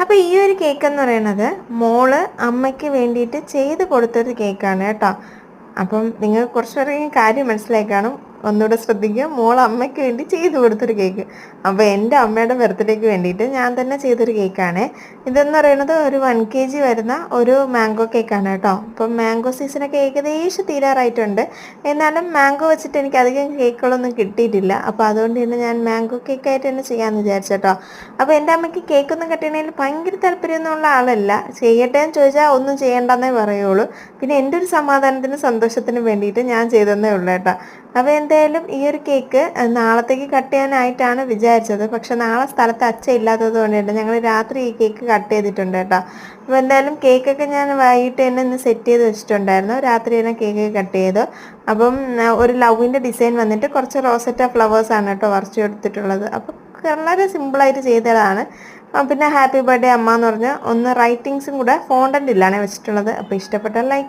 അപ്പോൾ ഈ ഒരു കേക്ക് എന്ന് പറയുന്നത് മോള് അമ്മയ്ക്ക് വേണ്ടിയിട്ട് ചെയ്ത് കൊടുത്തൊരു കേക്കാണ് കേട്ടോ. അപ്പം നിങ്ങൾ കുറച്ചുകൂടെ കാര്യം മനസ്സിലായി കാണും. ഒന്നുകൂടെ ശ്രദ്ധിക്കുക. മോൾ അമ്മയ്ക്ക് വേണ്ടി ചെയ്തു കൊടുത്തൊരു കേക്ക്. അപ്പോൾ എൻ്റെ അമ്മയുടെ ബർത്ത്ഡേക്ക് വേണ്ടിയിട്ട് ഞാൻ തന്നെ ചെയ്തൊരു കേക്കാണ്. ഇതെന്ന് പറയുന്നത് ഒരു 1 kg വരുന്ന ഒരു മാംഗോ കേക്കാണ് കേട്ടോ. അപ്പം മാംഗോ സീസണൊക്കെ ഏകദേശം തീരാറായിട്ടുണ്ട്. എന്നാലും മാംഗോ വെച്ചിട്ട് എനിക്ക് അധികം കേക്കുകളൊന്നും കിട്ടിയിട്ടില്ല. അപ്പോൾ അതുകൊണ്ട് തന്നെ ഞാൻ മാംഗോ കേക്കായിട്ട് തന്നെ ചെയ്യാമെന്ന് വിചാരിച്ചു കേട്ടോ. അപ്പോൾ എൻ്റെ അമ്മയ്ക്ക് കേക്കൊന്നും കട്ടിയതിൽ ഭയങ്കര താല്പര്യമൊന്നുമുള്ള ആളല്ല. ചെയ്യട്ടെ എന്ന് ചോദിച്ചാൽ ഒന്നും ചെയ്യേണ്ടെന്നേ പറയുള്ളൂ. പിന്നെ എൻ്റെ ഒരു സമാധാനത്തിനും സന്തോഷത്തിനും വേണ്ടിയിട്ട് ഞാൻ ചെയ്തെന്നേ ഉള്ളൂ കേട്ടോ. അപ്പോൾ എന്തായാലും ഈ ഒരു കേക്ക് നാളത്തേക്ക് കട്ട് ചെയ്യാനായിട്ടാണ് വിചാരിച്ചത്. പക്ഷെ നാളെ സ്ഥലത്ത് അച്ഛൻ ഇല്ലാത്തത് കൊണ്ടിട്ട് ഞങ്ങൾ രാത്രി ഈ കേക്ക് കട്ട് ചെയ്തിട്ടുണ്ട് കേട്ടോ. അപ്പോൾ എന്തായാലും കേക്കൊക്കെ ഞാൻ വൈകിട്ട് തന്നെ ഇന്ന് സെറ്റ് ചെയ്ത് വെച്ചിട്ടുണ്ടായിരുന്നു. രാത്രി തന്നെ കേക്ക് കട്ട് ചെയ്തു. അപ്പം ഒരു ലവിൻ്റെ ഡിസൈൻ വന്നിട്ട് കുറച്ച് റോസറ്റ ഫ്ലവേഴ്സാണ് കേട്ടോ വരച്ചു കൊടുത്തിട്ടുള്ളത്. അപ്പോൾ വളരെ സിമ്പിളായിട്ട് ചെയ്തതാണ്. പിന്നെ ഹാപ്പി ബർത്ത്ഡേ അമ്മ എന്ന് പറഞ്ഞാൽ ഒന്ന് റൈറ്റിങ്സും കൂടെ ഫോണ്ടൻ്റ് ഇല്ലാണ് വെച്ചിട്ടുള്ളത്. അപ്പോൾ ഇഷ്ടപ്പെട്ടാൽ ലൈക്ക്